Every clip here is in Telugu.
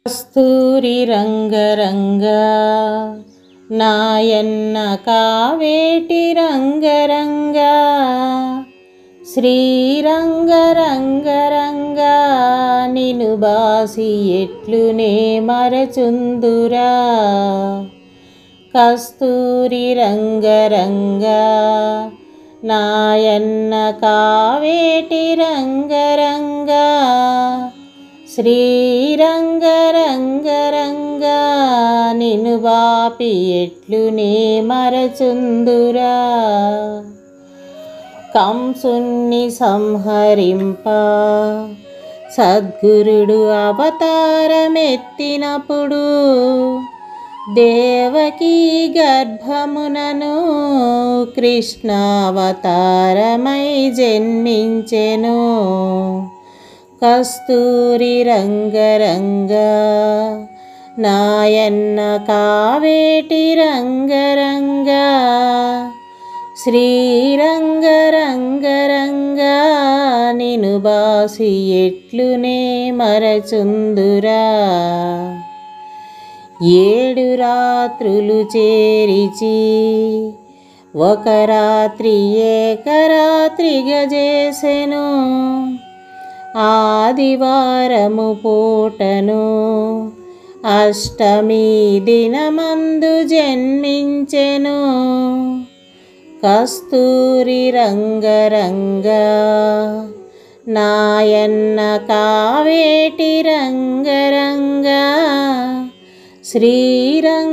కస్తూరి రంగరంగా నాయన్న కావేటి రంగరంగా శ్రీరంగరంగరంగా నిను బాసి ఎట్లునే మరచుందురా. కస్తూరి రంగరంగా నాయన్న కావేటి రంగరంగా శ్రీరంగరంగరంగా నిను బాపి ఎట్లునే మరచుందురా. కంసుని సంహరింప సద్గురుడు అవతారమెత్తినప్పుడు దేవకీ గర్భమునను కృష్ణావతారమై జన్మించెను. కస్తూరి రంగరంగా నాయన్న కావేటి రంగరంగా శ్రీరంగరంగరంగా నిను బాసి ఎట్లునే మరచుందురా. 7 రాత్రులు చేరిచి ఒక రాత్రి ఏకరాత్రిగా చేసెను. ఆదివారము పూటను అష్టమి దినమందు జన్మించెను. కస్తూరి రంగరంగా నాయన్న కావేటి రంగరంగా శ్రీరంగరంగరంగా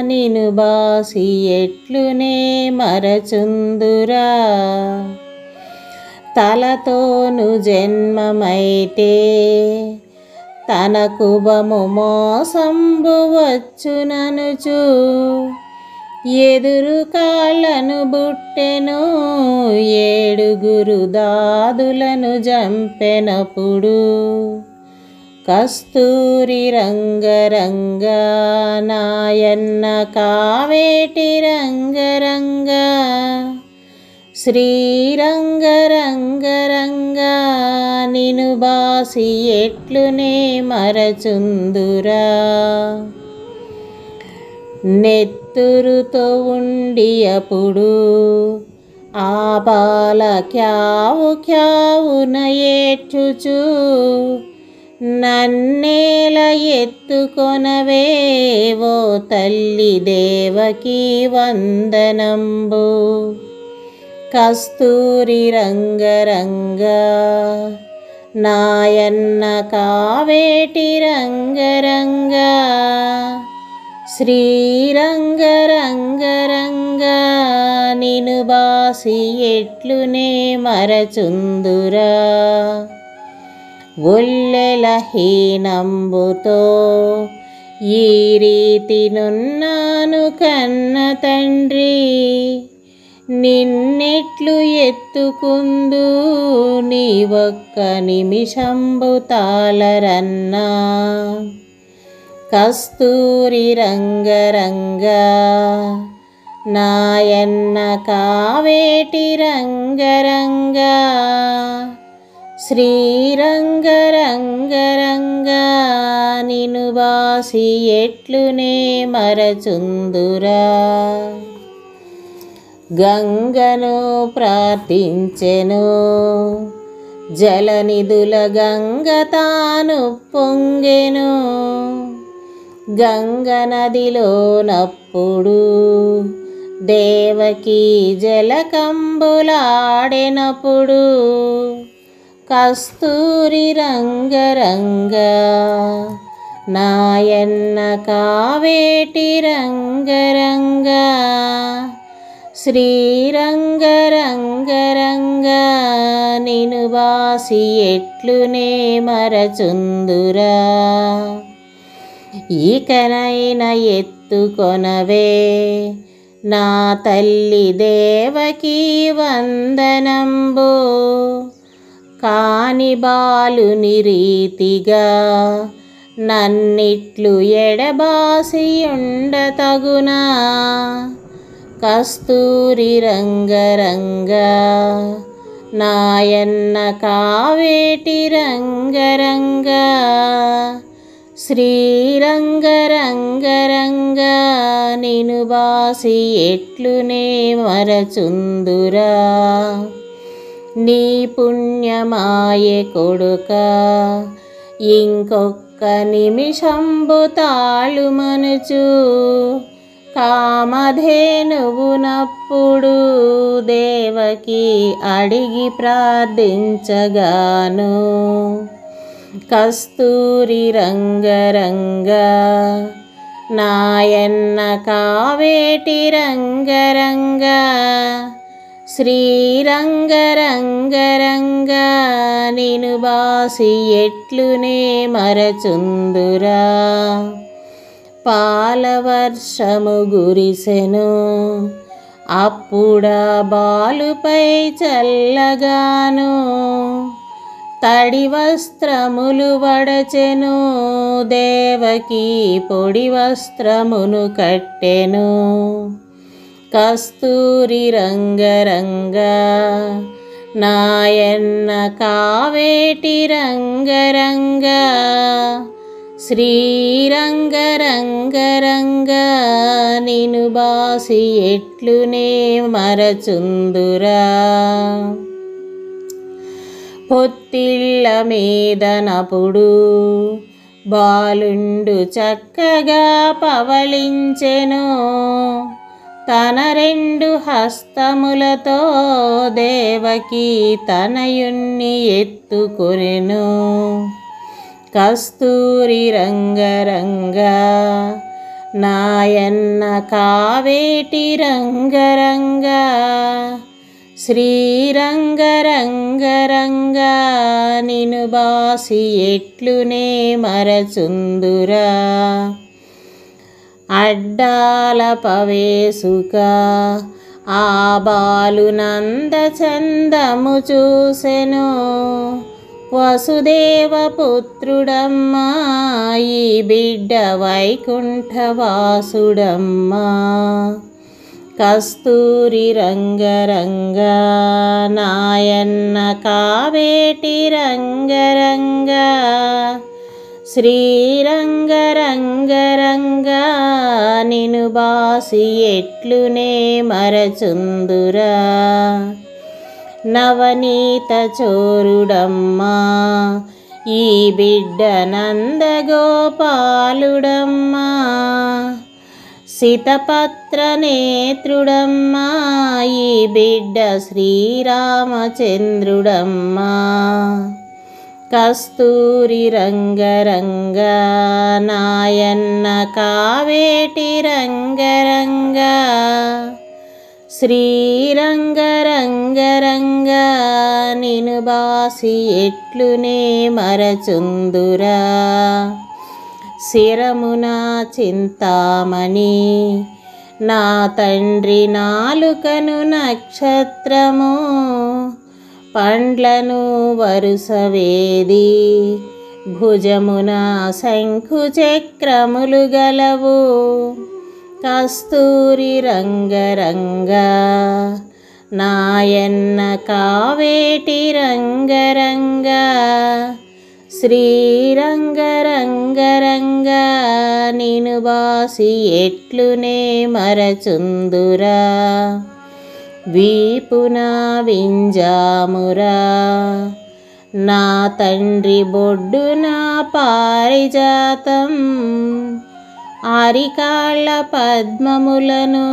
నిను బాసి ఎట్లునే మరచుందురా. తలతోను జన్మమైతే తనకు బము మోసంబు వచ్చుననుచు ఎదురు కాళ్ళను బుట్టెను. 7 దాదులను జంపెనప్పుడు కస్తూరి రంగరంగా నాయన్న కావేటి రంగరంగా శ్రీరంగరంగరంగా నిను బాసి ఎట్లునే మరచుందురా. నెత్తురుతో ఉండి అప్పుడు ఆ బాల క్యావు క్యావున ఏడ్చుచు నన్నేల ఎత్తుకొనవే ఓ తల్లి దేవకీ వందనంబు. కస్తూరి రంగరంగా నాయన్న కావేటి రంగరంగా శ్రీరంగరంగరంగా నిను బాసి ఎట్లునే మరచుందురా. ఒల్లెల హీనంబుతో ఈ రీతి నున్నాను కన్న తండ్రి నిన్నెట్లు ఎత్తుకుందు నీ ఒక్క నిమిషంబు తాళరన్నా. కస్తూరి రంగరంగా నాయన్న కావేటి రంగరంగా శ్రీరంగరంగరంగా నిను బాసి ఎట్లునే మరచుందురా. గంగను ప్రార్థించెను జలనిధుల గంగ తాను పొంగెను. గంగ నదిలోనప్పుడు దేవకీ జలకంబులాడెనప్పుడు కస్తూరి రంగరంగా నాయన్న కావేటి రంగరంగా శ్రీరంగరంగరంగా నిను బాసి ఎట్లునే మరచుందురా. ఇకనైనా ఎత్తుకొనవే నా తల్లి దేవకీ వందనంబు. కాని బాలుని రీతిగా నన్నిట్లు ఎడబాసి ఉండతగునా. కస్తూరి రంగరంగా నాయన్న కావేటి రంగరంగ శ్రీరంగరంగరంగ నిను బాసి ఎట్లునే మరచుందురా నీ పుణ్యమాయే కొడుక ఇంకొక్క నిమిషంబు తాళు మనుచు కామధేనువునప్పుడు దేవకి అడిగి ప్రార్థించగాను కస్తూరి రంగరంగ నాయన్న కావేటి రంగరంగ శ్రీరంగరంగరంగ నిను బాసి ఎట్లునే మరచుందురా పాలవర్షము గురిసెను అప్పుడా బాలుపై చల్లగాను తడి వస్త్రములు వడచెను దేవకి పొడి వస్త్రమును కట్టెను కస్తూరి రంగరంగ నాయన్న కావేటి రంగరంగ శ్రీరంగరంగరంగ నిను బాసి ఎట్లునే మరచుందురా పొత్తిళ్ళ మీదనప్పుడు బాలుండు చక్కగా పవళించెను తన రెండు హస్తములతో దేవకి తనయుణ్ణి ఎత్తుకొనెను కస్తూరి రంగరంగ నాయన్న కావేటి రంగరంగ శ్రీరంగరంగరంగ నిను బాసి ఎట్లునే మరచుందురా అడ్డాల పవేసుక ఆ బాలు నందచందము చూసెను వసుదేవ పుత్రుడమ్మా ఈ బిడ్డ వైకుంఠవాసుడమ్మా కస్తూరి రంగరంగ నాయన్న కావేటి రంగరంగ శ్రీరంగరంగరంగ నిను బాసి ఎట్లునే మరచుందురా నవనీత చోరుడమ్మా ఈ బిడ్డ నందగోపాలుడమ్మా సితపత్ర నేత్రుడమ్మా ఈ బిడ్డ శ్రీరామచంద్రుడమ్మా కస్తూరి రంగరంగ నాయన్న కావేటి రంగరంగ శ్రీరంగరంగరంగ నిను బాసి ఎట్లునే మరచుందురా శిరమున చింతామణి నా తండ్రి నాలుకను నక్షత్రము పండ్లను వరుసవేది భుజమున శంఖు చక్రములు గలవు కస్తూరి రంగరంగ నాయన్న కావేటి రంగరంగ శ్రీరంగరంగరంగ నిను బాసి ఎట్లునే మరచుందురా వీపున వింజామురా నా తండ్రి బొడ్డున పారిజాతం ఆరికాళ్ళ పద్మములను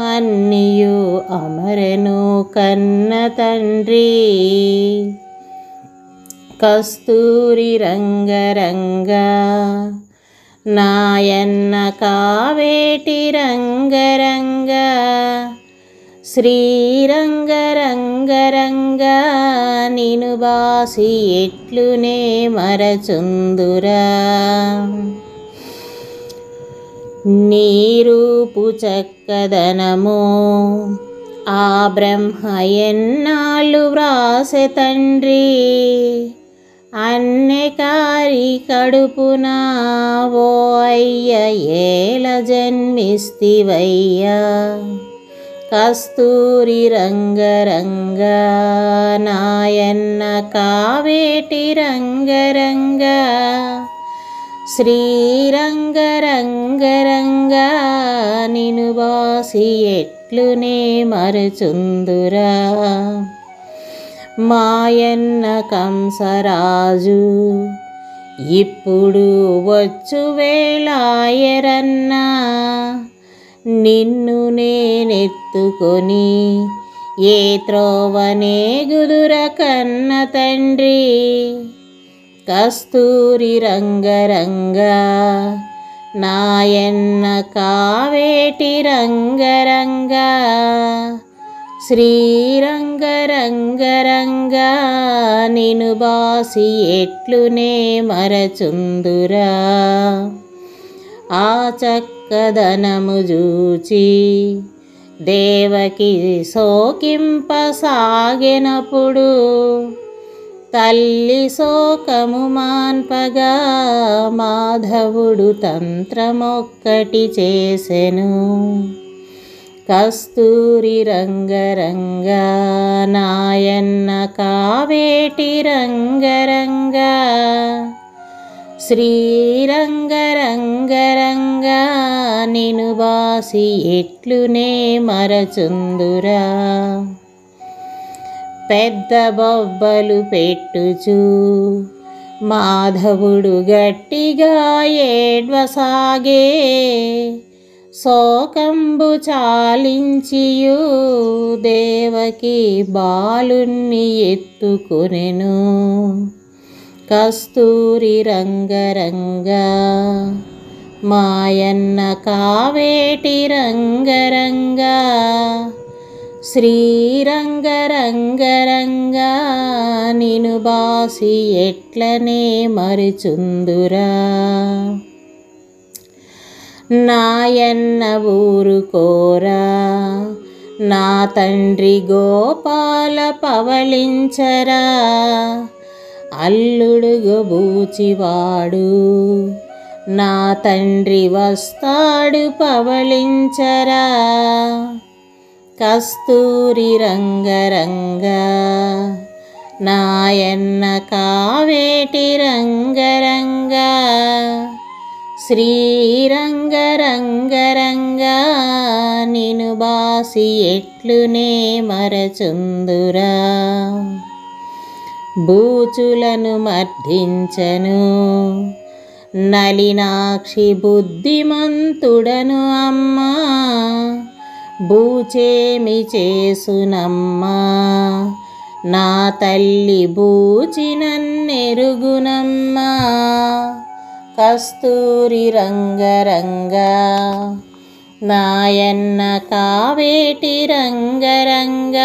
అన్నియు అమరెను కన్న తండ్రి కస్తూరి రంగరంగ నాయన్న కావేటి రంగరంగ శ్రీరంగరంగరంగ నిను బాసి ఎట్లునే మరచుందురా నీ రూపు చక్కదనము ఆ బ్రహ్మ ఎన్నాళ్ళు వ్రాసె తండ్రి అన్నెకారి కడుపున ఓ అయ్య ఏల జన్మిస్తివయ్యా కస్తూరి రంగరంగ నాయన్న కావేటి రంగరంగ శ్రీరంగరంగరంగ నిను బాసి ఎట్లునే మరచుందురా మాయన్న కంసరాజు ఇప్పుడు వచ్చు వేళాయరన్నా నిన్ను నేనెత్తుకొని ఏ త్రోవనే గుదుర కన్న తండ్రి కస్తూరి రంగరంగ నాయన్న కావేటి రంగరంగ శ్రీరంగరంగరంగ నిను బాసి ఎట్లునే మరచుందురా ఆ చక్కదనము జూచి దేవకి శోకింపసాగెనప్పుడు తల్లి శోకము మాన్పగా మాధవుడు తంత్రమొక్కటి చేసెను కస్తూరి రంగరంగ నాయన్న కావేటి రంగరంగ శ్రీరంగరంగరంగ నిను బాసి ఎట్లునే మరచుందురా పెద్ద బొబ్బలు పెట్టుచు మాధవుడు గట్టిగా ఏడ్వసాగే శోకంబు చాలించియు దేవకి బాలుణ్ణి ఎత్తుకొనెను కస్తూరి రంగరంగ మాయన్న కావేటి రంగరంగ శ్రీరంగరంగరంగ నిను బాసి ఎట్లనే మరచుందురా నాయన్న ఊరుకోరా నా తండ్రి గోపాల పవళించరా అల్లుడు గోబూచివాడు నా తండ్రి వస్తాడు పవళించరా కస్తూరి రంగరంగ నాయన్న కావేటి రంగరంగ శ్రీరంగరంగరంగ నిను బాసి ఎట్లునే మరచుందురా బూచులను మర్ధించను నలినాక్షి బుద్ధిమంతుడను అమ్మా బూచేమి చేసునమ్మా నా తల్లి బూచినన్నెరుగునమ్మా కస్తూరి రంగరంగ నాయన్న కావేటి రంగరంగ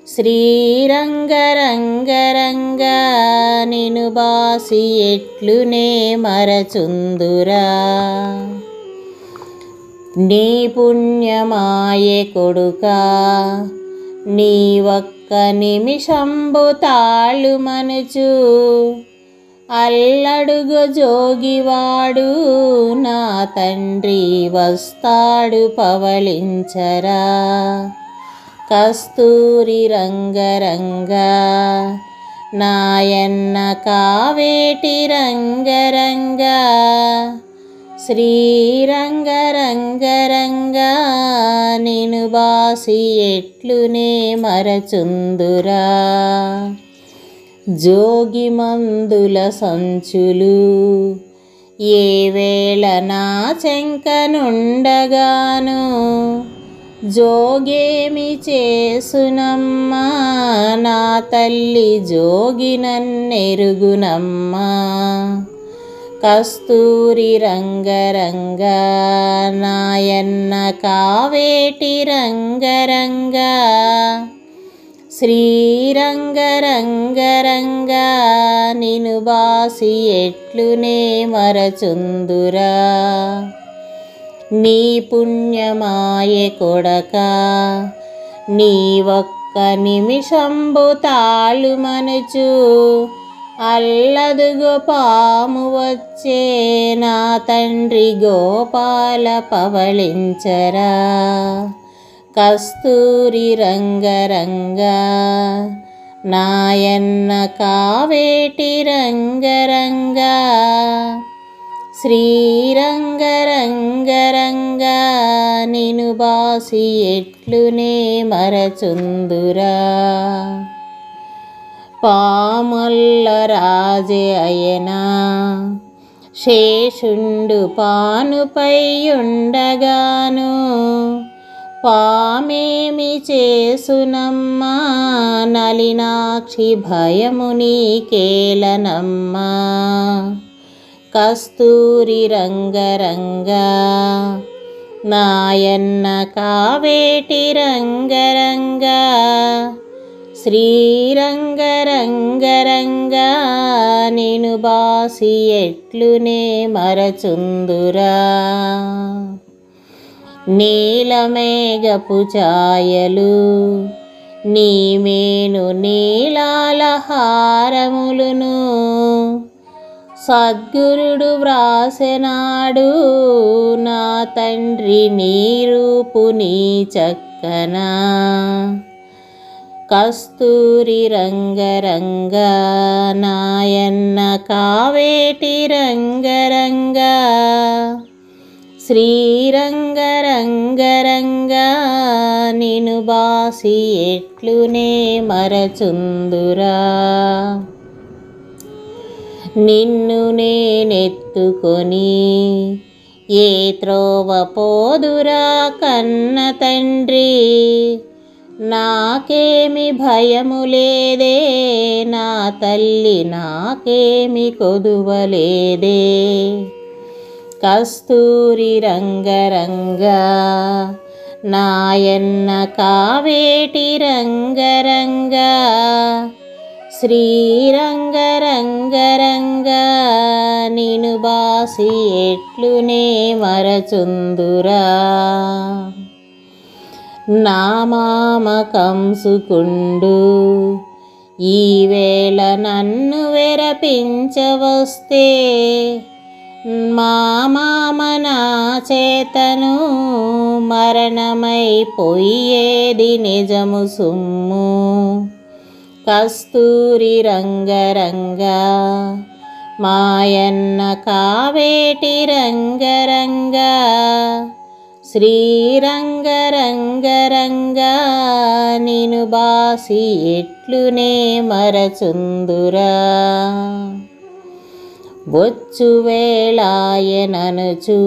శ్రీరంగరంగరంగ నిను బాసి ఎట్లునే మరచుందురా నీ పుణ్యమాయే కొడుకా నీ ఒక్క నిమిషంబు తాళు మనుచు అల్లడుగు జోగివాడు నా తండ్రి వస్తాడు పవళించరా కస్తూరి రంగరంగ నాయన్న కావేటి రంగరంగ శ్రీరంగరంగరంగ నిను బాసి ఎట్లునే మరచుందురా జోగి మందుల సంచులు ఏ వేళ నా చెంకనుండగాను జోగేమి చేసునమ్మా నా తల్లి జోగి నన్నెరుగునమ్మా కస్తూరి రంగరంగ నాయన్న కావేటి రంగరంగ శ్రీరంగరంగరంగ నిను బాసి ఎట్లునే మరచుందురా నీ పుణ్యమాయే కొడకా నీ ఒక్క నిమిషంబు తాళు మనుచు అల్లదుగో పాము వచ్చే నా తండ్రి గోపాల పవళించరా కస్తూరి రంగరంగా నాయన్న కావేటి రంగరంగా శ్రీరంగరంగరంగా నిను బాసి ఎట్లునే మరచుందురా పామల్ల రాజే అయనా శేషుండు పానుపై ఉండగాను పామేమి చేసునమ్మా నలినాక్షి భయము నీకేలనమ్మా కస్తూరి రంగరంగా నాయన్న కావేటి రంగరంగా శ్రీరంగరంగరంగా నిను బాసి ఎట్లునే మరచుందురా నీలమేఘపు ఛాయలు నీమేను నీలాల హారములును సద్గురుడు వ్రాసెనాడు నా తండ్రి నీ రూపు నీ చక్కనా కస్తూరి రంగరంగా నాయన్న కావేటి రంగరంగా శ్రీరంగరంగరంగా నిను బాసి ఎట్లునే మరచుందురా నిన్ను నేనెత్తుకొని ఏ త్రోవ పోదురా కన్న తండ్రి నాకేమి భయము లేదే నా తల్లి నాకేమి కొదువలేదే కస్తూరి రంగరంగా నాయన్న కావేటి రంగరంగా శ్రీరంగరంగరంగా నిను బాసి ఎట్లునే మరచుందురా నా మామ కంసుకుండు ఈవేళ నన్ను వెరపించవస్తే మా మామ నా చేతను మరణమైపోయేది నిజము సుమ్ము కస్తూరి రంగరంగా మాయన్న కావేటి రంగరంగా శ్రీరంగరంగరంగా నిను బాసి ఎట్లునే మరచుందురా బొచ్చు వేళాయననుచు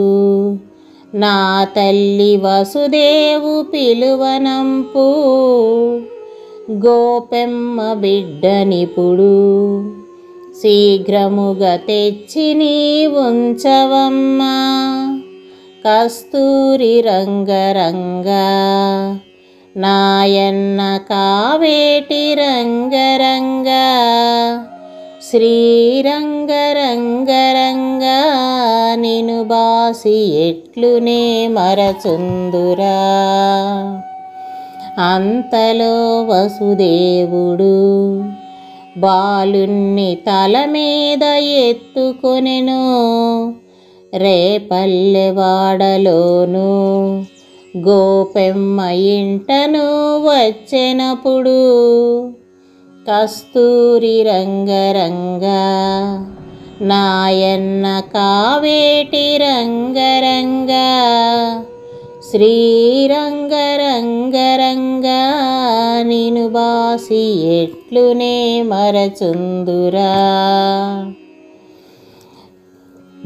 నా తల్లి వసుదేవు పిలువనంపు గోపెమ్మ బిడ్డనిపుడు శీఘ్రముగా తెచ్చి నీ ఉంచవమ్మా కస్తూరి రంగరంగా నాయన్న కావేటి రంగరంగా శ్రీరంగరంగరంగా నిను బాసి ఎట్లునే మరచుందురా అంతలో వసుదేవుడు బాలుణ్ణి తల మీద ఎత్తుకొనెను రేపల్లెవాడలోను గోపెమ్మ ఇంటను వచ్చెనప్పుడు కస్తూరి రంగరంగా నాయన్న కావేటి రంగరంగా శ్రీరంగరంగరంగా నిను బాసి ఎట్లునే మరచుందురా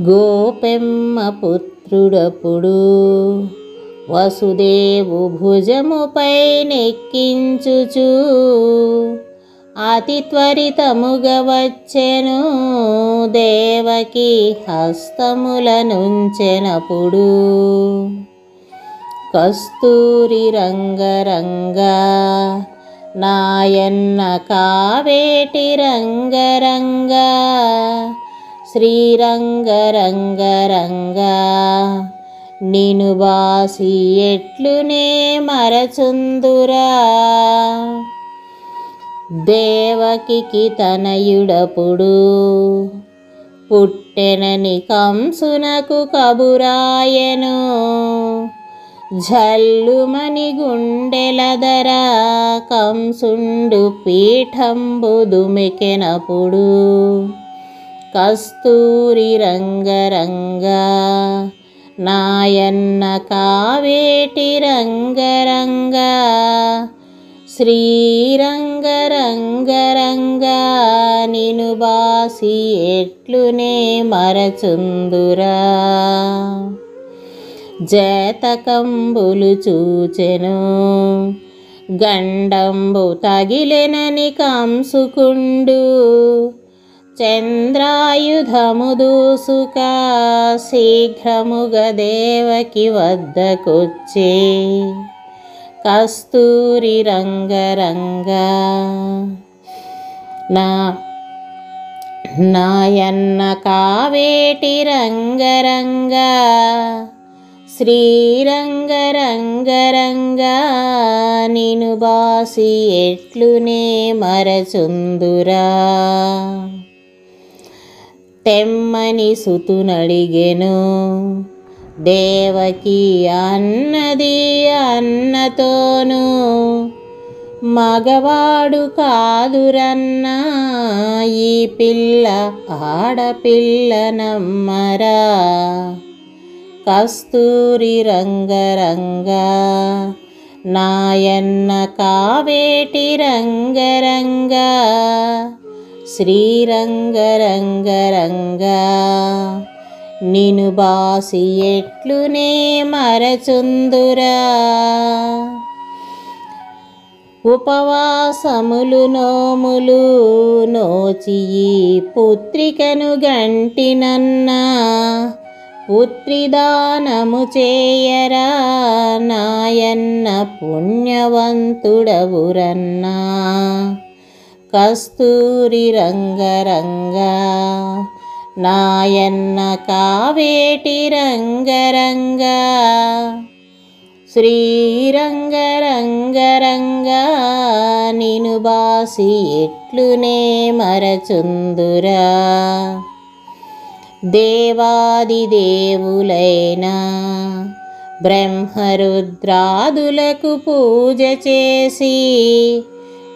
గోపెమ్మ పుత్రుడప్పుడు వసుదేవు భుజముపై నెక్కించుచు అతి త్వరితముగా వచ్చెను దేవకి హస్తములనుంచెనప్పుడు కస్తూరి రంగరంగా నాయన్న కావేటి రంగరంగా శ్రీరంగరంగరంగా నిను బాసి ఎట్లునే మరచుందురా దేవకికి తనయుడపుడు పుట్టెనని కంసునకు కబురాయెను జల్లుమని గుండెలదర కంసుండు పీఠంబు దుమికెనప్పుడు కస్తూరి రంగరంగా నాయన్న కావేటి రంగరంగా శ్రీరంగరంగరంగా నిను బాసి ఎట్లునే మరచుందురా. జేతకంబులు చూచెను గండంబు తగిలెనని కంసుకుండు చంద్రాయుధము దూసుక శీఘ్రముగ దేవకి వద్దకొచ్చే కస్తూరి రంగరంగా నాయన్న కావేటి రంగరంగా శ్రీరంగరంగరంగా నిను బాసి ఎట్లునే మరచుందురా. తెమ్మని సుతునడిగెను దేవకి అన్నది అన్నతోను మగవాడు కాదురన్నా ఈ పిల్ల ఆడపిల్లనమ్మరా. కస్తూరి రంగరంగా నాయన్న కావేటి రంగరంగా శ్రీరంగరంగరంగా నిను బాసి ఎట్లునే మరచుందురా. ఉపవాసములు నోములు నోచి ఈ పుత్రికను గంటినన్నా పుత్రిదానము చేయరా నాయన్న పుణ్యవంతుడవురన్నా. కస్తూరి రంగరంగా నాయన్న కావేటి రంగరంగా శ్రీరంగరంగరంగా నిను బాసి ఎట్లునే మరచుందురా. దేవాదిదేవులైనా బ్రహ్మరుద్రాదులకు పూజ చేసి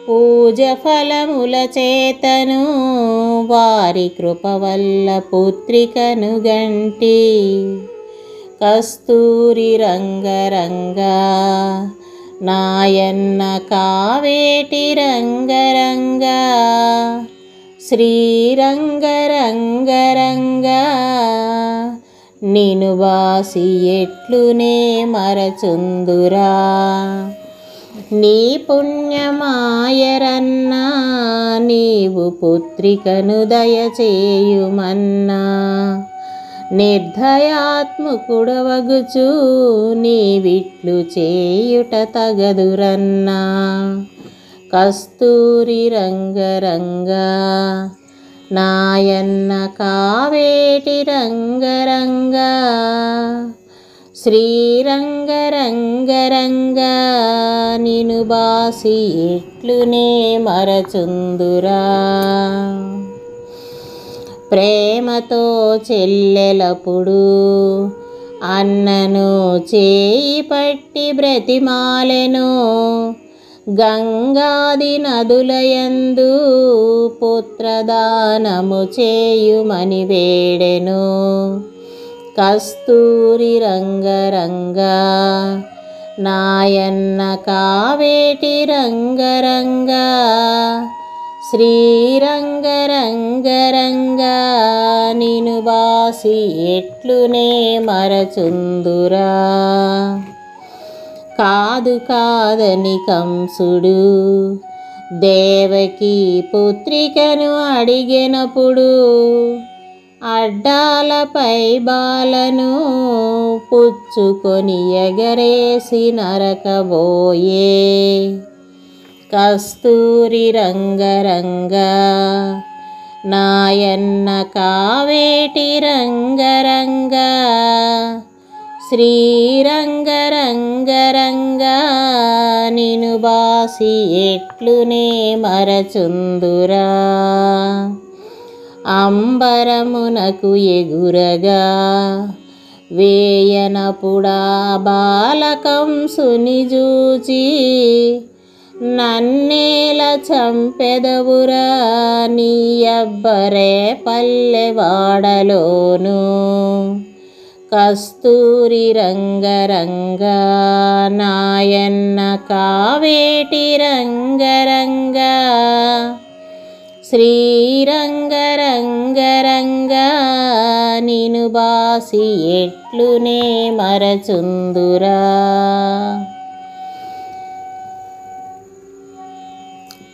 పూజ ఫలముల చేతను వారి కృప వల్ల పుత్రికను గంటి కస్తూరి రంగరంగా నాయన్న కావేటి రంగరంగా శ్రీరంగరంగరంగా నిను బాసి ఎట్లునే మరచుందురా. నీ పుణ్యమాయరన్నా నీవు పుత్రికను దయచేయుమన్నా నిర్దయాత్ముకుడవగుచు నీవిట్లు చేయుట తగదురన్నా. కస్తూరి రంగరంగా నాయన్న కావేటి రంగరంగా శ్రీరంగరంగరంగా నిను బాసి ఎట్లునే మరచుందురా. ప్రేమతో చెల్లెలప్పుడు అన్నను చేయి పట్టి బ్రతిమాలెను గంగాది నదులయందు పుత్రదానము చేయుమని వేడెను. కస్తూరి రంగరంగా నాయన్న కావేటి రంగరంగా శ్రీరంగరంగరంగా నిను బాసి ఎట్లునే మరచుందురా. కాదు కాదని కంసుడు దేవకి పుత్రికను అడిగినప్పుడు అడ్డాలపై బాలను పుచ్చుకొని ఎగరేసి నరకబోయే. కస్తూరి రంగరంగా నాయన్న కావేటి రంగరంగా శ్రీరంగరంగరంగా నిను బాసి ఎట్లునే మరచుందురా. అంబరమునకు ఎగురగా వేయనపుడా బాలకంసుని జూచి నన్నేల చంపెదవురా నీ అబ్బరే పల్లెవాడలోను కస్తూరి రంగరంగ నాయన్న కావేటి రంగరంగ శ్రీరంగరంగరంగ నిను బాసి ఎట్లునే మరచుందురా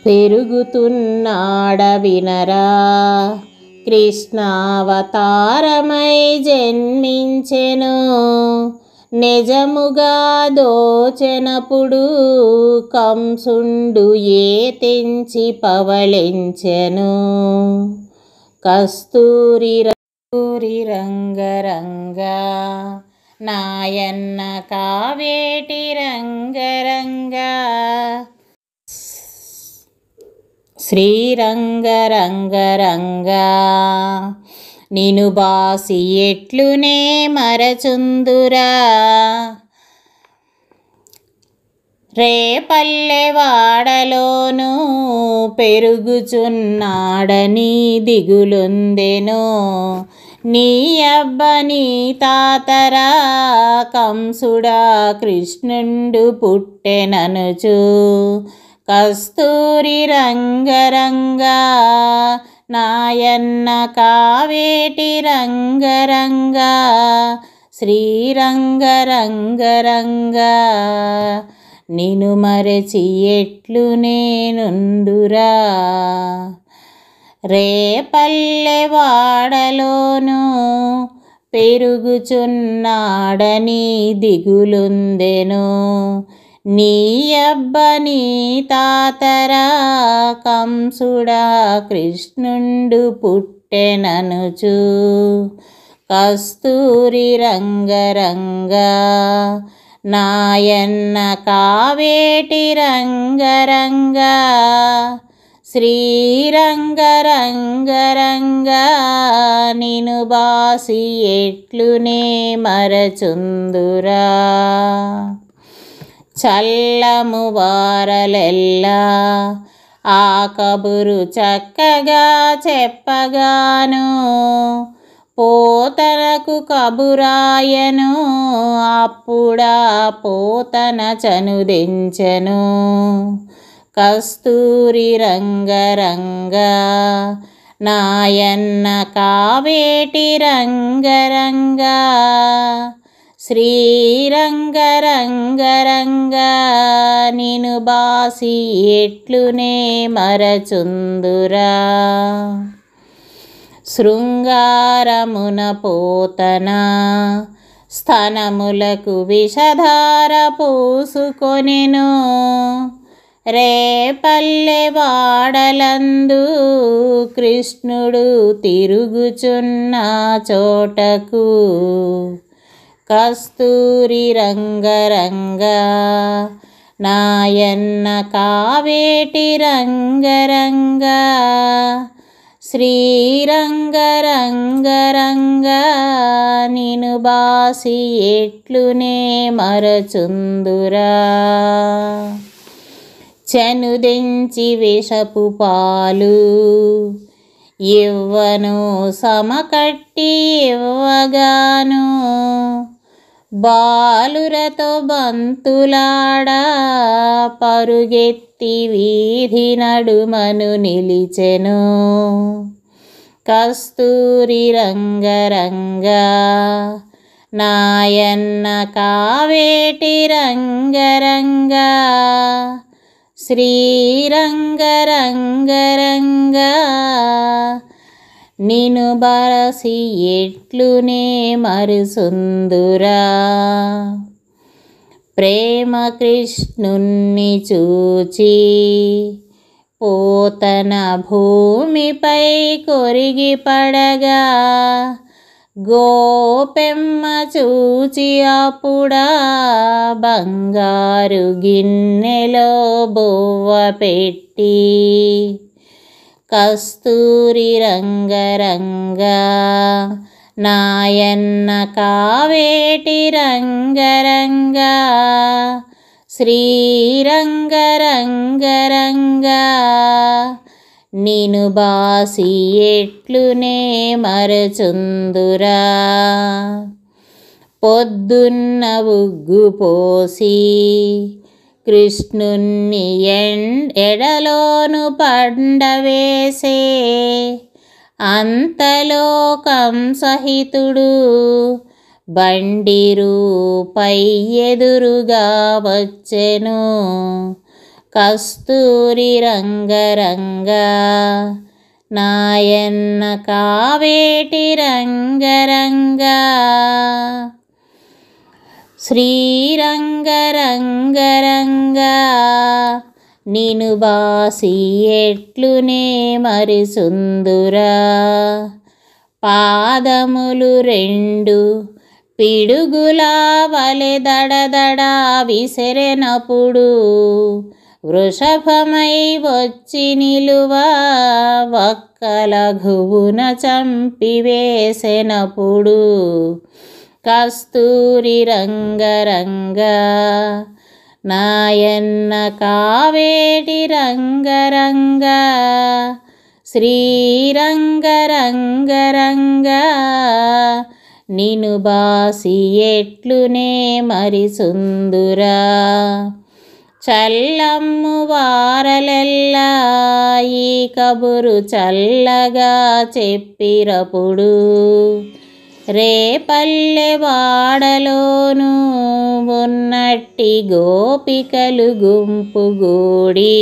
పెరుగుతున్నాడ వినరా కృష్ణావతారమై జన్మించెను నిజముగా దోచెనప్పుడు కంసుండు ఏ తెంచి పవళించెను కస్తూరి రంగరంగ నాయన్న కావేటి రంగరంగ శ్రీరంగరంగరంగ నిను బాసి ఎట్లునే మరచుందురా రేపల్లెవాడలోను పెరుగుచున్నాడని దిగులుందెను నీ అబ్బ నీ తాతరా కంసుడా కృష్ణుండు పుట్టెననుచు కస్తూరి రంగరంగ నాయన్న కావేటి రంగరంగ శ్రీరంగరంగరంగ నిను మరచి ఎట్లు నేనుందురా రేపల్లెవాడలోను పెరుగుచున్నాడని దిగులుందెను నీ అబ్బ నీ తాతరా కంసుడా కృష్ణుండు పుట్టెననుచు కస్తూరి రంగరంగ నాయన్న కావేటి రంగరంగ శ్రీరంగరంగరంగ నిను బాసి ఎట్లునే మరచుందురా చల్లము వారలెల్లా ఆ కబురు చక్కగా చెప్పగాను పోతనకు కబురాయను అప్పుడా పోతన చనుదించెను కస్తూరి రంగరంగ నాయన్న కావేటి రంగరంగ శ్రీరంగరంగరంగ నిను బాసి ఎట్లునే మరచుందురా శృంగారమున పోతన స్తనములకు విషధార పూసుకొనెను రేపల్లెవాడలందు కృష్ణుడు తిరుగుచున్న చోటకు కస్తూరి రంగరంగ నాయన్న కావేటి రంగరంగ శ్రీరంగరంగరంగ నిను బాసి ఎట్లునే మరచుందురా చనుదెంచి విషపు పాలు ఇవ్వను సమకట్టి ఇవ్వగాను బాలురతో బంతులాడా పరుగెత్తి వీధి నడుమను నిలిచెను కస్తూరి రంగరంగ నాయన్న కావేటి రంగరంగ శ్రీరంగరంగరంగ నిను బరసి ఎట్లునే మరుసుందురా ప్రేమ కృష్ణుణ్ణి చూచి పోతన భూమిపై కొరిగి పడగా గోపెమ్మ చూచి అప్పుడా బంగారు గిన్నెలో బొవ్వ పెట్టి కస్తూరి రంగరంగ నాయన్న కావేటి రంగరంగా శ్రీరంగరంగరంగా నిను బాసి ఎట్లునే మరచుందురా పొద్దున్న ఉగ్గు పోసి కృష్ణుణ్ణి ఎడలోను పండవేసే అంతలో కంసహితుడు బండి రూపై ఎదురుగా వచ్చెను కస్తూరి రంగరంగా నాయన్న కావేటి రంగరంగా శ్రీరంగరంగరంగా నిను బాసి ఎట్లునే మరిసుందురా పాదములు రెండు పిడుగులా వలె దడదడా విసిరెనప్పుడు వృషభమై వచ్చి నిలువా వక్కలఘువున చంపివేసెనప్పుడు కస్తూరి రంగరంగా నాయన్న కావేటి రంగరంగా శ్రీరంగరంగరంగా నిను బాసి ఎట్లునే మరిసుందురా చల్లమ్ము వారలెల్లా ఈ కబురు చల్లగా చెప్పిరప్పుడు రేపల్లె వాడలోను ఉన్నట్టి గోపికలు గుంపుగూడి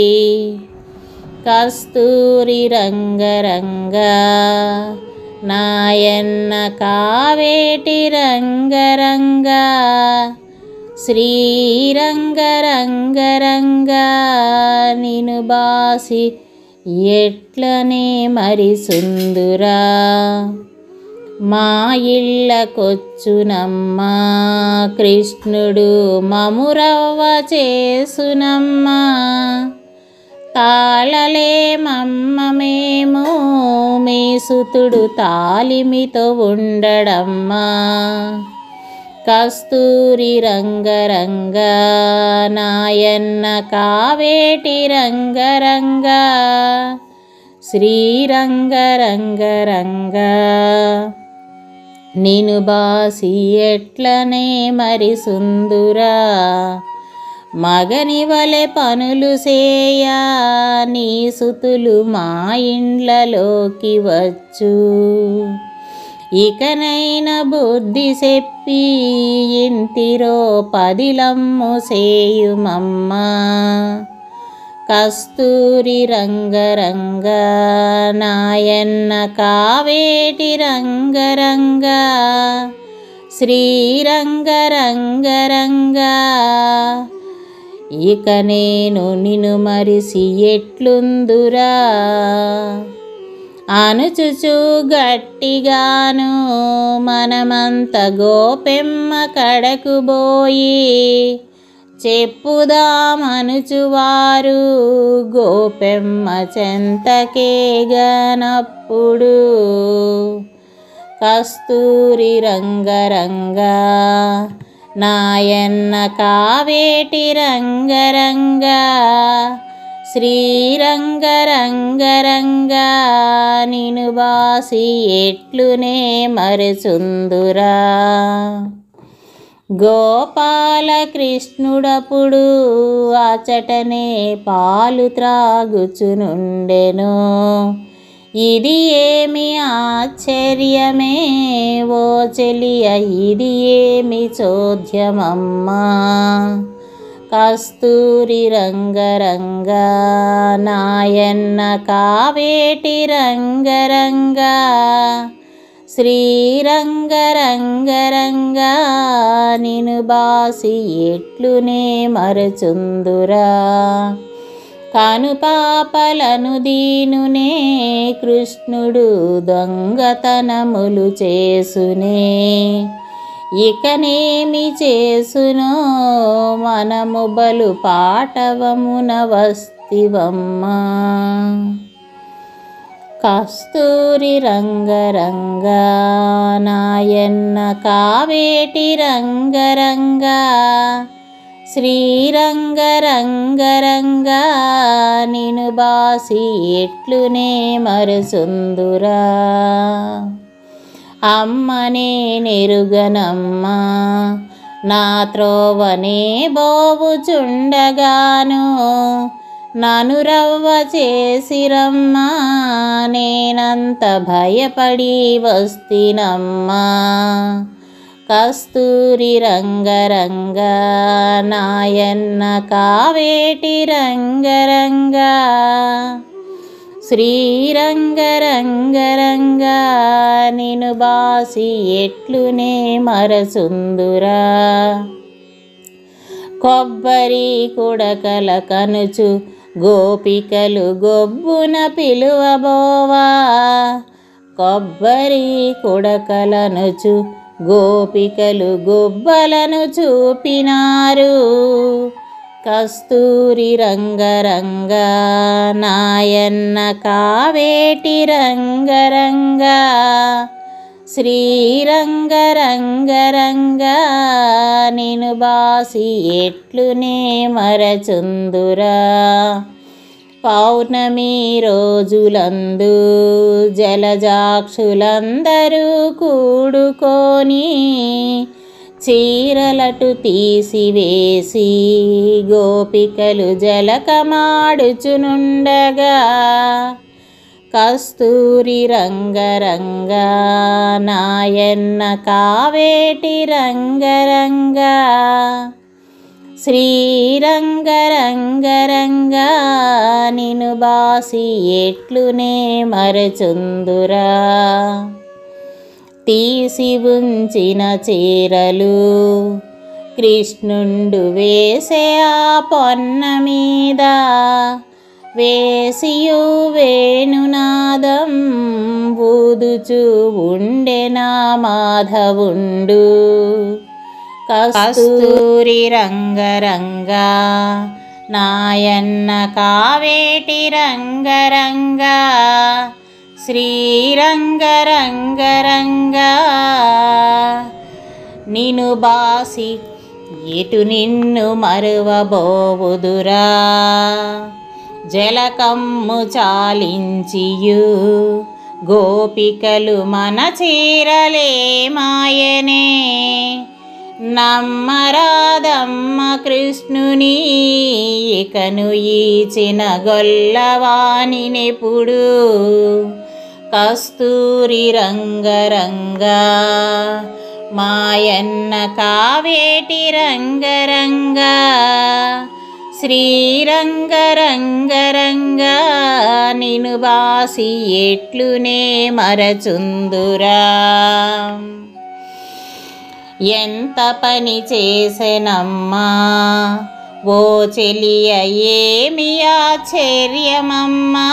కస్తూరి రంగరంగా నాయన్న కావేటి రంగరంగా శ్రీరంగరంగరంగా నిను బాసి ఎట్లనే మరిసుందురా మా ఇళ్ళకొచ్చునమ్మా కృష్ణుడు మమురవ్వ చేసునమ్మా తాళలేమమ్మ మేము మీ సుతుడు తాలిమితో ఉండడమ్మా కస్తూరి రంగరంగా నాయన్న కావేటి రంగరంగా శ్రీరంగరంగరంగా నిను బాసి ఎట్లనే మరిసుందురా మగని వలె పనులు సేయా నీ సుతులు మా ఇండ్లలోకి వచ్చు ఇకనైన బుద్ధి చెప్పి ఇంటిరో పదిలమ్ము సేయుమమ్మా కస్తూరి రంగరంగా నాయన్న కావేటి రంగరంగా శ్రీరంగరంగరంగా ఇక నేను నిను మరిసి ఎట్లుందురా అనుచుచు గట్టిగాను మనమంత గోపెమ్మ కడకు బోయి చెప్పుదామనుచువారు గోపెమ్మ చెంతకేగనప్పుడు కస్తూరి రంగరంగా నాయన్న కావేటి రంగరంగా శ్రీరంగరంగరంగా నిను బాసి ఎట్లునే మరచుందురా గోపాలకృష్ణుడప్పుడు అచటనే పాలు త్రాగుచునుండెను ఇది ఏమి ఆశ్చర్యమే ఓ చెలియ ఇది ఏమి చోద్యమమ్మా కస్తూరి రంగరంగా నాయన్న కావేటి రంగరంగా శ్రీరంగరంగరంగా నిను బాసి ఎట్లునే మరచుందురా కనుపాపలను దీనునే కృష్ణుడు దొంగతనములు చేసునే ఇకనేమి చేసునో మనము బలు పాటవమున వస్తివమ్మా కస్తూరి రంగరంగా నాయన్న కావేటి రంగరంగా శ్రీరంగరంగరంగా నిను బాసి ఎట్లునే మరసుందురా అమ్మనే నెరుగనమ్మా నా త్రోవనే బోవుచుండగాను నను రవ్వ చేసిరమ్మా నేనంత భయపడి వస్తినమ్మా కస్తూరి రంగరంగా నాయన్న కావేటి రంగరంగా శ్రీరంగరంగరంగా నిను బాసి ఎట్లునే మరసుందురా కొబ్బరి కుడకల కనుచు గోపికలు గొబ్బున పిలువబోవా కొబ్బరి కుడకలనుచు గోపికలు గొబ్బలను చూపినారు కస్తూరి రంగరంగా నాయన్న కావేటి రంగరంగా శ్రీరంగరంగరంగా నిను బాసి ఎట్లునే మరచుందురా పౌర్ణమి రోజులందు జలజాక్షులందరూ కూడుకొని చీరలటు తీసివేసి గోపికలు జలకమాడుచునుండగా కస్తూరి రంగరంగా నాయన్న కావేటి రంగరంగా శ్రీరంగరంగరంగా నిను బాసి ఎట్లునే మరచుందురా తీసి ఉంచిన చీరలు కృష్ణుండు వేసే ఆ పొన్న మీద వేసియు వేణునాదం ఊదుచు ఉండెనా మాధవుండు కస్తూరి రంగరంగా నాయన్న కావేటి రంగరంగా శ్రీరంగరంగరంగా నిను బాసి ఎటు నిన్ను మరువబోవుదురా జలకమ్ము చాలించియు గోపికలు మన చీరలే మాయనే నమ్మరాదమ్మ కృష్ణుని ఇకను ఈచిన గొల్లవానినెప్పుడు కస్తూరి రంగరంగా మాయన్న కావేటి రంగరంగా శ్రీరంగరంగరంగా నిను బాసి ఎట్లునే మరచుందురా ఎంత పని చేసెనమ్మా ఓ చెలియ ఏమి ఆశ్చర్యమమ్మా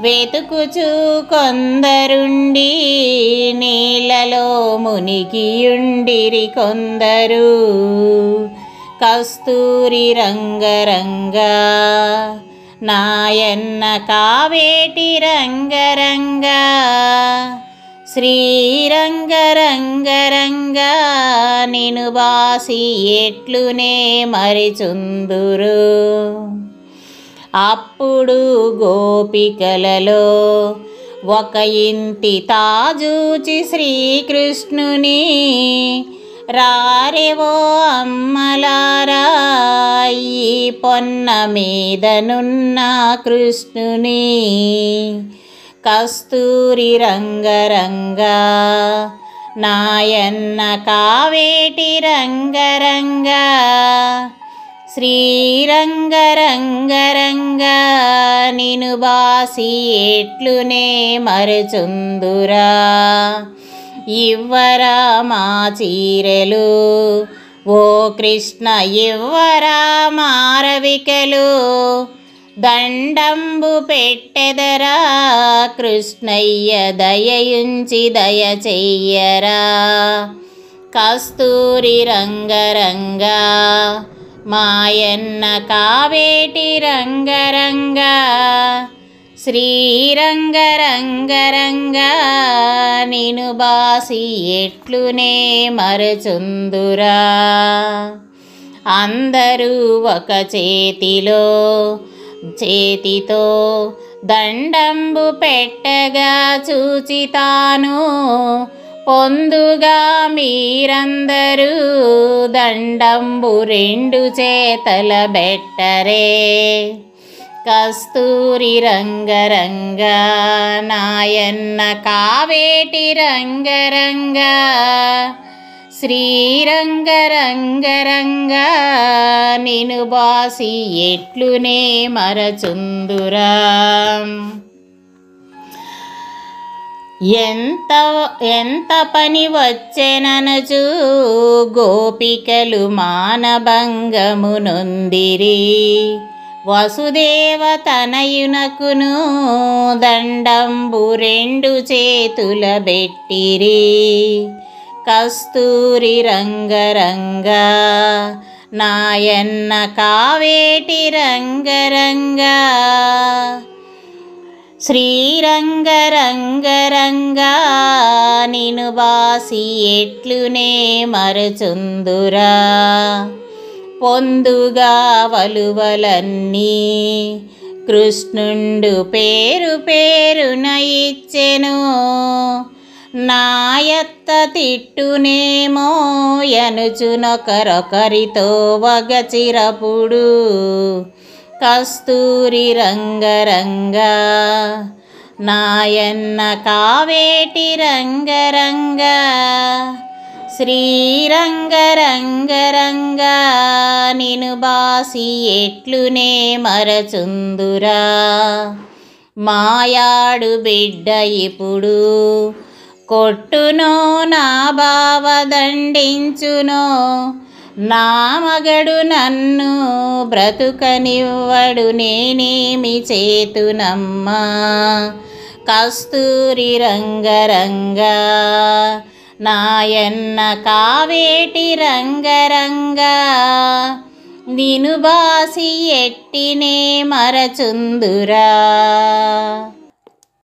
వెతుకుచూ కొందరుండి నీళ్ళలో మునిగియుండిరి కొందరు కస్తూరి రంగరంగా నాయన్న కావేటి రంగరంగా శ్రీరంగరంగరంగా నిను బాసి ఎట్లునే మరిచుందురు అప్పుడు గోపికలలో ఒక ఇంటి తాజూచి శ్రీకృష్ణుని రారెవో అమ్మలారా ఈ పొన్న మీదనున్న కృష్ణుని కస్తూరి రంగరంగా నాయన్న కావేటి రంగరంగా శ్రీరంగరంగరంగా నిను బాసి ఎట్లునే మరచుందురా ఇవ్వరా మా చీరెలు ఓ కృష్ణ ఇవ్వరా మారవికలు దండంబు పెట్టెదరా కృష్ణయ్య దయయుంచి దయ చెయ్యరా కస్తూరి రంగరంగా మాయన్న కావేటి రంగరంగా శ్రీరంగరంగరంగా నిను బాసి ఎట్లునే మరచుందురా. అందరూ ఒక చేతితో దండంబు పెట్టగా చూచితాను. పొందుగా మీరందరూ దండంబు రెండు చేతల బెట్టరే. కస్తూరి రంగరంగా నాయన్న కావేటి రంగరంగా శ్రీరంగరంగరంగా నిను బాసి ఎట్లునే మరచుందురా. ఎంత పని వచ్చెననచు గోపికలు మానభంగము నొందిరి. వసుదేవ తనయునకును దండంబు రెండు చేతుల బెట్టిరి. కస్తూరి రంగరంగా నాయన్న కావేటి రంగరంగా శ్రీరంగరంగరంగా నిను బాసి ఎట్లునే మరచుందురా. పొందుగా వలువలన్నీ కృష్ణుండు పేరున ఇచ్చెను. నాయత్త తిట్టునేమో యనుచునొకరొకరితో వగచిరపుడు. కస్తూరి రంగరంగా నాయన్న కావేటి రంగరంగా శ్రీరంగరంగరంగా నిను బాసి ఎట్లునే మరచుందురా. మాయాడు బిడ్డ ఇప్పుడు కొట్టునో నా బావ దండించునో. నా మగడు నన్ను బ్రతుకనివ్వడు నేనేమి చేతునమ్మా. కస్తూరి రంగరంగా నాయన్న కావేటి రంగరంగా నిను బాసి ఎట్టినే మరచుందురా.